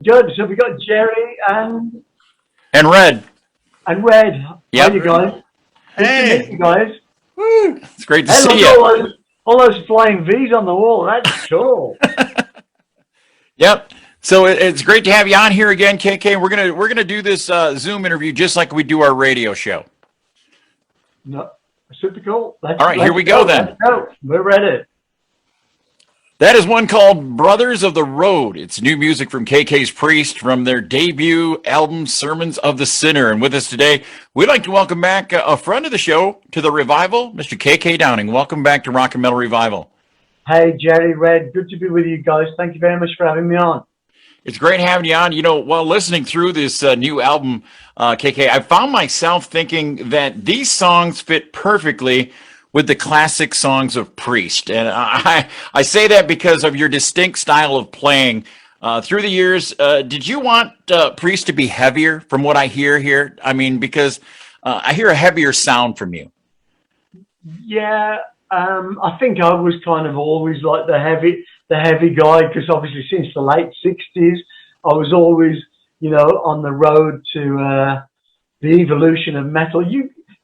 Good. So we got Jerry And Red. Red. How Yep. are you guys? Good to meet you guys. Woo. It's great to Hey, see look you. all those flying V's on the wall. That's cool. Yep. So it's great to have you on here again, KK. We're gonna do this Zoom interview just like we do our radio show. No, super cool. All right, here we go then. Let's go. We're ready. That is one called Brothers of the Road. It's new music from KK's Priest from their debut album, Sermons of the Sinner. And with us today, we'd like to welcome back a friend of the show to the revival, Mr. KK Downing. Welcome back to Rock and Metal Revival. Hey, Jerry, Red, good to be with you guys. Thank you very much for having me on. It's great having you on. You know, while listening through this new album, KK, I found myself thinking that these songs fit perfectly with the classic songs of Priest. And I say that because of your distinct style of playing. Through the years, did you want Priest to be heavier from what I hear here? I mean, because I hear a heavier sound from you. Yeah, I think I was kind of always like the heavy guy, because obviously since the late 60s, I was always, on the road to the evolution of metal.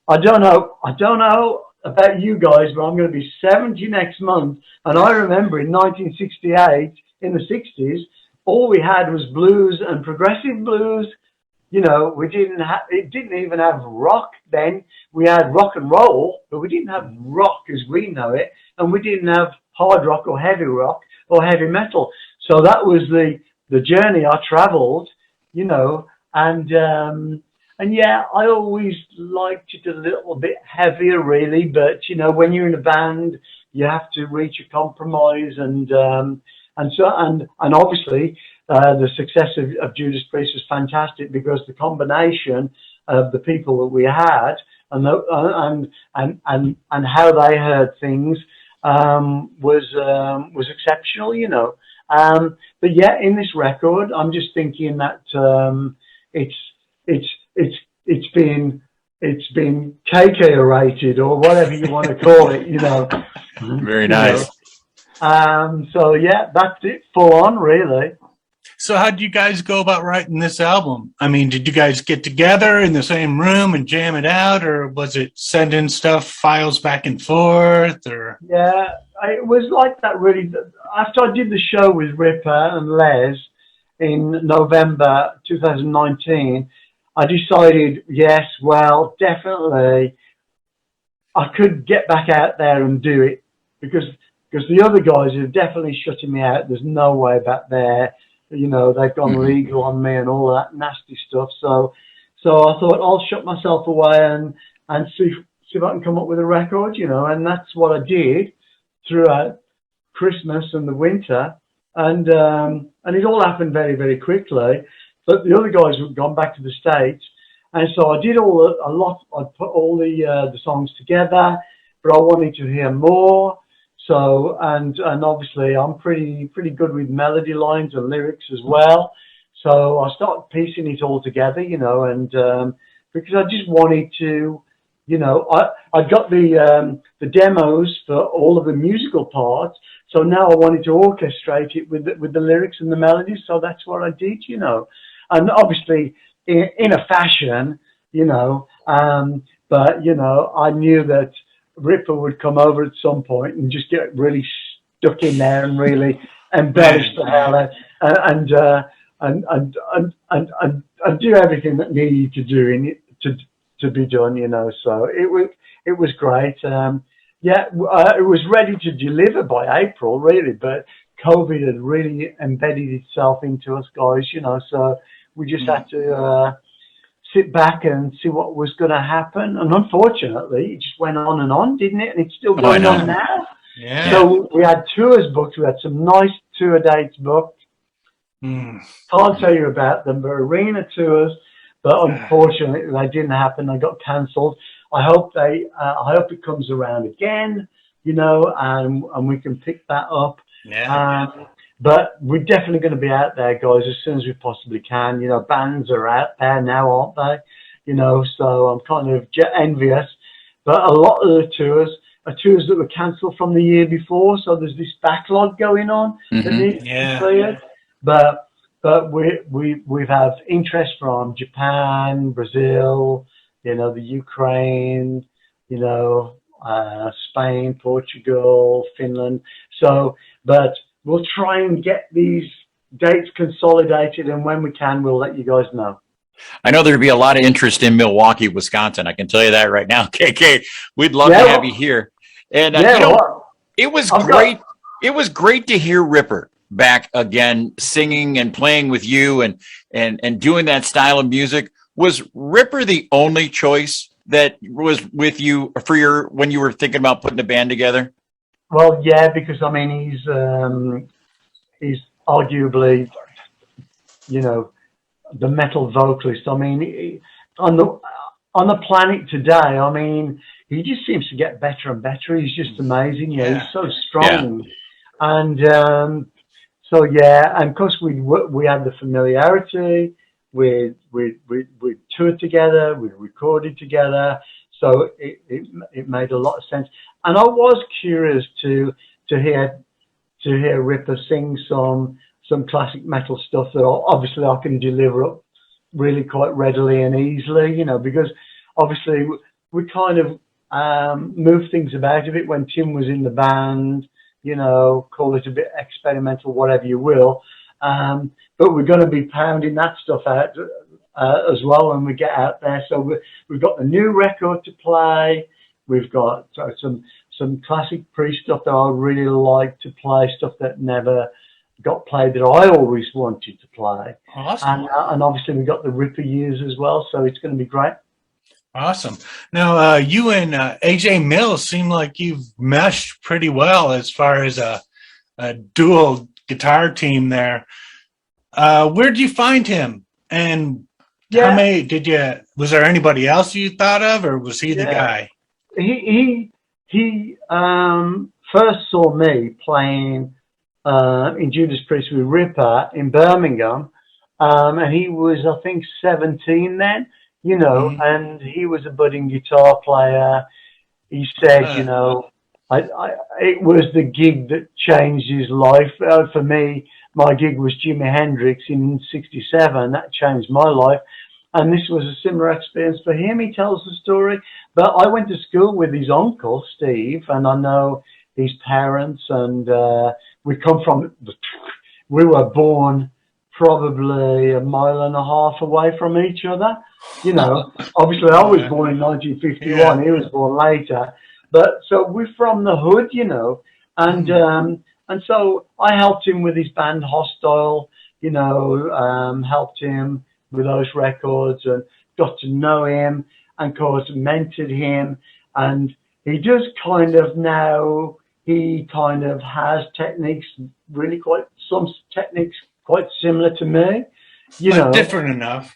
I don't know about you guys, but I'm going to be 70 next month. And I remember in 1968, in the 60s, all we had was blues and progressive blues. It didn't even have rock then. We had rock and roll, but we didn't have rock as we know it. And we didn't have hard rock or heavy metal. So that was the journey I traveled, and yeah, I always liked it a little bit heavier, really. But when you're in a band, you have to reach a compromise, and obviously the success of Judas Priest was fantastic, because the combination of the people that we had and how they heard things was exceptional, But yeah, in this record, I'm just thinking that it's been KK-rated, or whatever you want to call it, Very nice. So yeah, that's it, full on, really. So how did you guys go about writing this album? I mean, did you guys get together in the same room and jam it out, or was it sending files back and forth, or? Yeah, it was like that, really. After I did the show with Ripper and Les in November 2019, I decided, yes, well, definitely I could get back out there and do it, because the other guys are definitely shutting me out. There's no way back there. They've gone legal on me and all that nasty stuff. So I thought I'll shut myself away and see if I can come up with a record, and that's what I did throughout Christmas and the winter. And it all happened very, very quickly. But the other guys had gone back to the States. And so I did I put all the songs together, but I wanted to hear more. So, and obviously I'm pretty good with melody lines and lyrics as well. So I started piecing it all together, and because I just wanted to, I got the demos for all of the musical parts. So now I wanted to orchestrate it with the lyrics and the melodies. So that's what I did, and obviously in a fashion, but I knew that Ripper would come over at some point and just get really stuck in there and really embellish the hell out and do everything that needed to do in it to be done, So it was great. It was ready to deliver by April, really, but COVID had really embedded itself into us guys, So we just had to sit back and see what was going to happen. And unfortunately, it just went on and on, didn't it? And it's still going on now. Yeah. So we had tours booked. We had some nice tour dates booked. Can't tell you about them, but arena tours. But unfortunately, they didn't happen. They got cancelled. I hope it comes around again, and we can pick that up. Yeah. But we're definitely going to be out there, guys, as soon as we possibly can. Bands are out there now, aren't they? So I'm kind of envious. But a lot of the tours are tours that were cancelled from the year before. So there's this backlog going on that needs to be cleared. But but we've had interest from Japan, Brazil, you know, the Ukraine, you know, Spain, Portugal, Finland. So, but we'll try and get these dates consolidated, and when we can, we'll let you guys know. I know there'd be a lot of interest in Milwaukee, Wisconsin. I can tell you that right now, KK. We'd love to have you here. And yeah, you know, well, it was great. It was great to hear Ripper back again, singing and playing with you and doing that style of music. Was Ripper the only choice that was with you for your when you were thinking about putting a band together? well, yeah, because I mean he's arguably, you know, the metal vocalist. I mean, on the planet today, I mean, he just seems to get better and better. He's just amazing. Yeah, he's so strong, and so yeah, and of course we had the familiarity. We toured together. We recorded together. So it made a lot of sense. And I was curious to hear Ripper sing some classic metal stuff that obviously I can deliver up really quite readily and easily, you know, because obviously we kind of moved things about a bit when Tim was in the band, you know, call it a bit experimental, whatever you will. But we're going to be pounding that stuff out as well when we get out there. So we've got the new record to play. We've got some classic Priest stuff that I really like to play, stuff that never got played that I always wanted to play. Awesome. And obviously we've got the Ripper years as well, so it's going to be great. Awesome. Now, you and AJ Mills seem like you've meshed pretty well as far as a dual guitar team there. Where did you find him? And how many was there anybody else you thought of, or was he the guy? He first saw me playing in Judas Priest with Ripper in Birmingham, and he was, I think, 17 then, you know, and he was a budding guitar player. He said, you know, it was the gig that changed his life. For me, my gig was Jimi Hendrix in '67. That changed my life. And this was a similar experience for him. He tells the story. But I went to school with his uncle, Steve, and I know his parents. And we were born probably a mile and a half away from each other. You know, obviously I was born in 1951. He was born later. But so we're from the hood, you know. And so I helped him with his band Hostile, you know, helped him with those records and got to know him and, of course, mentored him. And he just kind of now, he kind of has techniques, really some techniques quite similar to me. You know, different enough.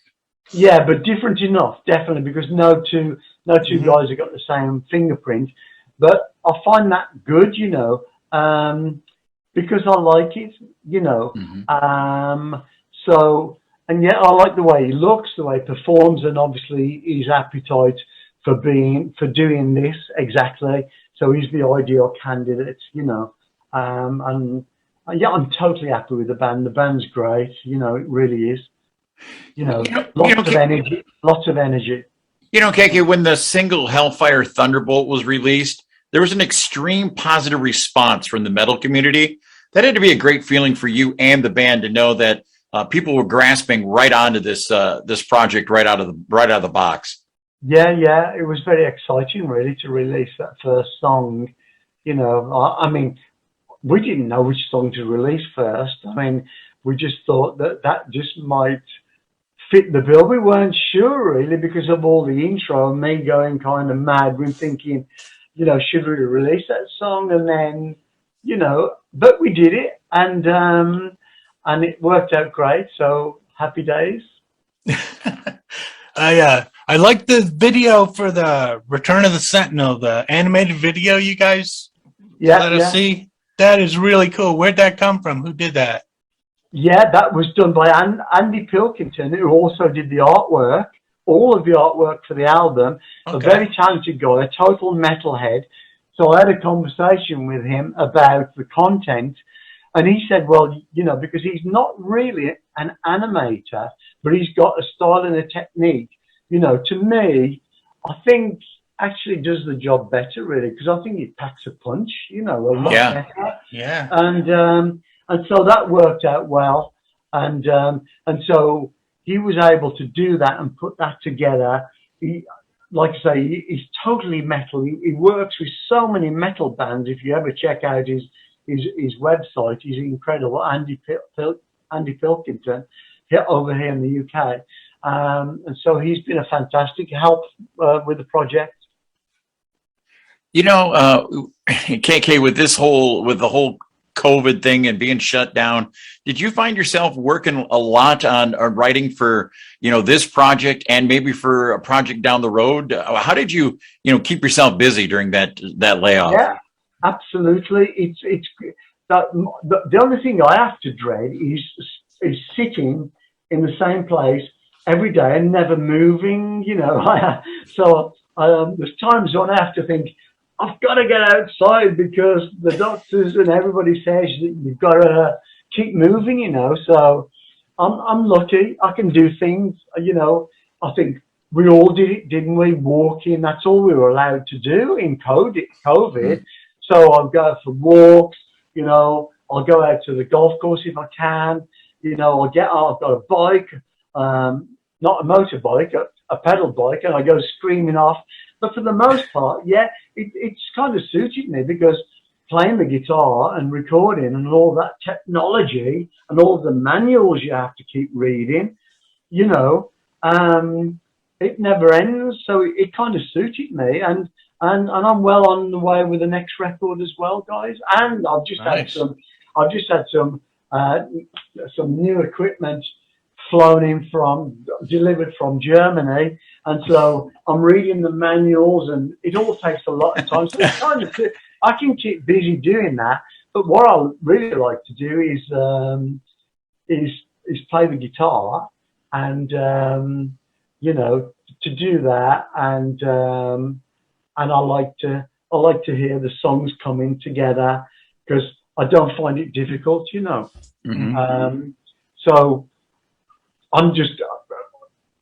Yeah, but different enough, definitely, because no two guys have got the same fingerprint. But I find that good, you know, because I like it, you know. So, and yeah, I like the way he looks, the way he performs, and obviously his appetite for doing this exactly. So he's the ideal candidate, you know. And yeah, I'm totally happy with the band. The band's great, you know, it really is. You know, lots of energy. You know, KK, when the single Hellfire Thunderbolt was released, there was an extreme positive response from the metal community. That had to be a great feeling for you and the band to know that people were grasping right onto this project right out of the box. Yeah, it was very exciting, really, to release that first song. You know, I mean, we didn't know which song to release first. I mean, we just thought that just might fit the bill. We weren't sure, really, because of all the intro and me going kind of mad. We're thinking, you know, should we release that song? And then, you know, but we did it, and it worked out great. So happy days. I like the video for the Return of the Sentinel, the animated video you guys let us see. That is really cool. Where'd that come from? Who did that? Yeah, that was done by Andy Pilkington, who also did the artwork, all of the artwork for the album. Okay. A very talented guy, a total metalhead. So I had a conversation with him about the content, And he said, well, you know, because he's not really an animator, but he's got a style and a technique. You know, to me, I think actually does the job better, really, because I think it packs a punch, you know, a lot Yeah. better. Yeah. And so that worked out well. And so he was able to do that and put that together. He, like I say, he's totally metal. He works with so many metal bands. If you ever check out his website, he's incredible. Andy Pilkington here, over here in the UK. And so he's been a fantastic help with the project. You know, KK, with the whole COVID thing and being shut down, did you find yourself working a lot on writing for, you know, this project and maybe for a project down the road? How did you, you know, keep yourself busy during that layoff? Yeah, absolutely. It's the only thing I have to dread is sitting in the same place every day and never moving. You know, so there's times when I have to think, I've got to get outside because the doctors and everybody says that you've got to keep moving, you know. So I'm lucky. I can do things, you know. I think we all did it, didn't we? Walking, that's all we were allowed to do in COVID. So I'll go for walks, you know. I'll go out to the golf course if I can. You know, I've got a bike, not a motorbike, a pedal bike, and I go screaming off. But for the most part, yeah, it's kind of suited me because playing the guitar and recording and all that technology and all the manuals you have to keep reading, you know, it never ends. So it kind of suited me, and I'm well on the way with the next record as well, guys. And I've just had some new equipment delivered from Germany, and so I'm reading the manuals, and it all takes a lot of time. So it's kind of, I can keep busy doing that. But what I really like to do is play the guitar, and you know, to do that, and I like to hear the songs coming together because I don't find it difficult, you know. Mm-hmm. So I'm just,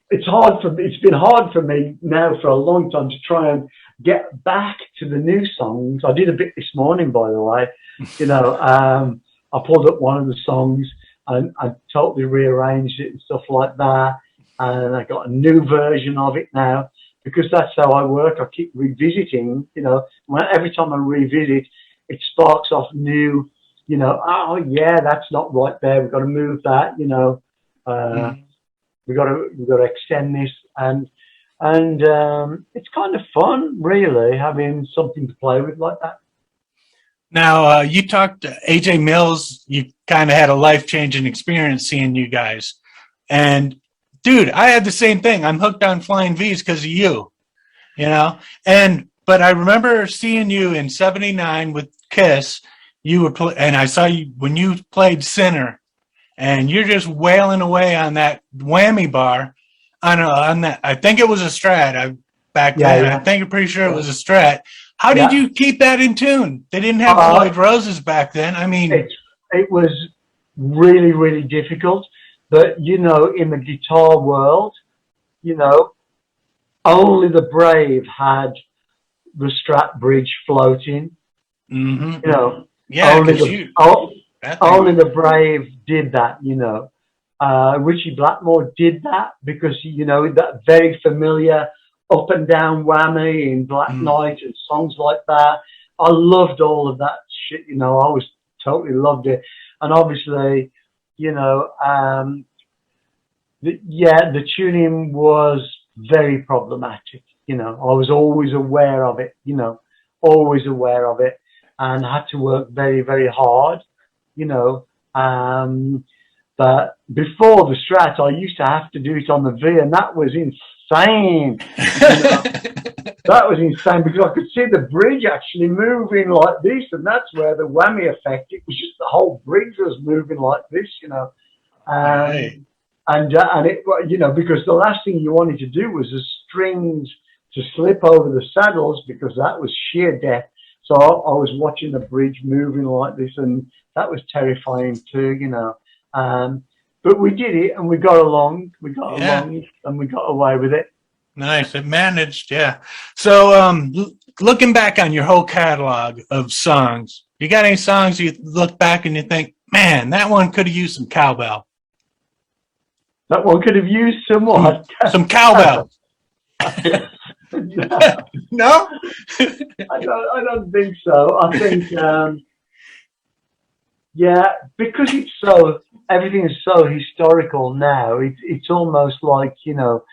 it's been hard for me now for a long time to try and get back to the new songs. I did a bit this morning, by the way. You know, I pulled up one of the songs and I totally rearranged it and stuff like that. And I got a new version of it now because that's how I work. I keep revisiting, you know, every time I revisit, it sparks off new, you know, oh yeah, that's not right there. We've got to move that, you know. We've got to extend this, and it's kind of fun, really, having something to play with like that. Now, you talked to AJ Mills. You kind of had a life-changing experience seeing you guys. And, dude, I had the same thing. I'm hooked on Flying V's because of you, you know? But I remember seeing you in '79 with Kiss. You were and I saw you when you played Sinner. And you're just wailing away on that whammy bar, on that. I think it was a Strat back then. Yeah. I think I'm pretty sure it was a Strat. How did you keep that in tune? They didn't have Floyd Roses back then. I mean, it was really, really difficult. But you know, in the guitar world, you know, only the brave had the Strat bridge floating. Mm-hmm. You know, yeah, only the brave did that, you know. Richie Blackmore did that because, you know, that very familiar up and down whammy in Black Knight and songs like that. I loved all of that shit, you know. I was totally loved it. And obviously, you know, the tuning was very problematic, you know. I was always aware of it, you know, always aware of it, and had to work very, very hard. You know, but before the Strat, I used to have to do it on the V, and that was insane. You know? That was insane because I could see the bridge actually moving like this, and that's where the whammy effect. It was just the whole bridge was moving like this, you know, and it, you know, because the last thing you wanted to do was the strings to slip over the saddles because that was sheer death. So I was watching the bridge moving like this, and that was terrifying too, you know. But we did it, and we got along. We got along, and we got away with it. Nice. It managed, yeah. So, looking back on your whole catalog of songs, you got any songs you look back and you think, man, that one could have used some cowbell? That one could have used some what? Some cowbell. No? I don't think so. I think, yeah, because everything is so historical now. It's almost like, you know,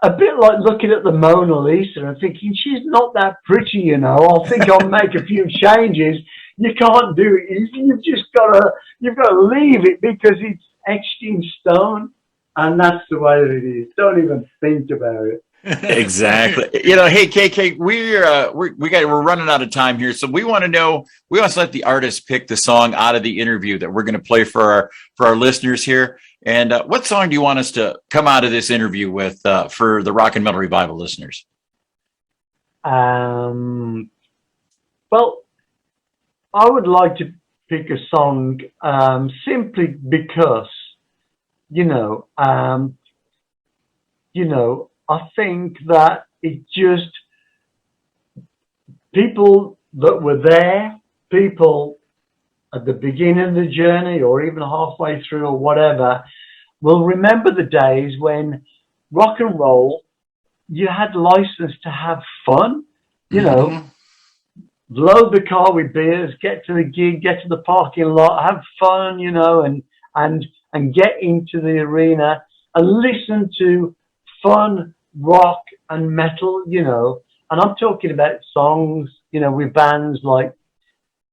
a bit like looking at the Mona Lisa and thinking she's not that pretty, you know. I think I'll make a few changes. You can't do it. You've just got to leave it because it's etched in stone, and that's the way that it is. Don't even think about it. Exactly. You know, hey KK, we're running out of time here, so we want to let the artist pick the song out of the interview that we're going to play for our listeners here. And what song do you want us to come out of this interview with for the Rockin' Metal Revival listeners? Well, I would like to pick a song simply because, you know, I think that it just, people that were there, people at the beginning of the journey or even halfway through or whatever, will remember the days when rock and roll, you had license to have fun, you know, load the car with beers, get to the gig, get to the parking lot, have fun, you know, and get into the arena and listen to fun rock and metal, you know. And I'm talking about songs, you know, with bands like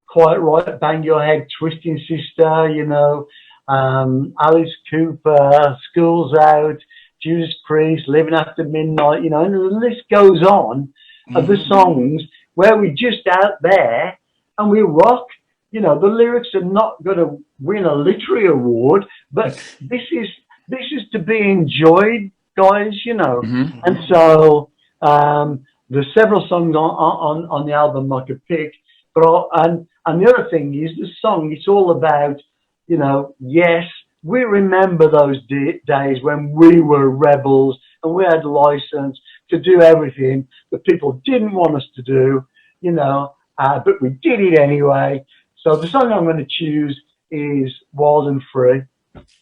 Quiet Riot, Bang Your Head, Twisting Sister, you know, Alice Cooper, School's Out, Judas Priest, Living After Midnight, you know, and the list goes on of the songs where we're just out there and we rock. You know, the lyrics are not going to win a literary award, but this is to be enjoyed, guys, you know. And so there's several songs on the album I could pick, but and the other thing is the song, it's all about, you know, yes, we remember those days when we were rebels and we had license to do everything that people didn't want us to do, you know, but we did it anyway. So the song I'm going to choose is Wild and Free.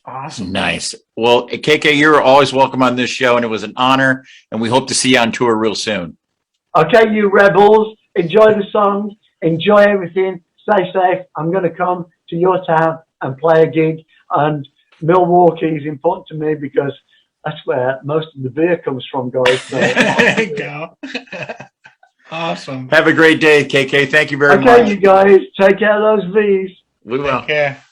Awesome. Nice. Well, KK, you're always welcome on this show, and it was an honor, and we hope to see you on tour real soon. Okay, you rebels, enjoy the songs, enjoy everything, stay safe. I'm going to come to your town and play a gig, and Milwaukee is important to me because that's where most of the beer comes from, guys. So. There you go. Awesome. Have a great day, KK. Thank you very much. Okay, you guys, take care of those V's. We will. Take care.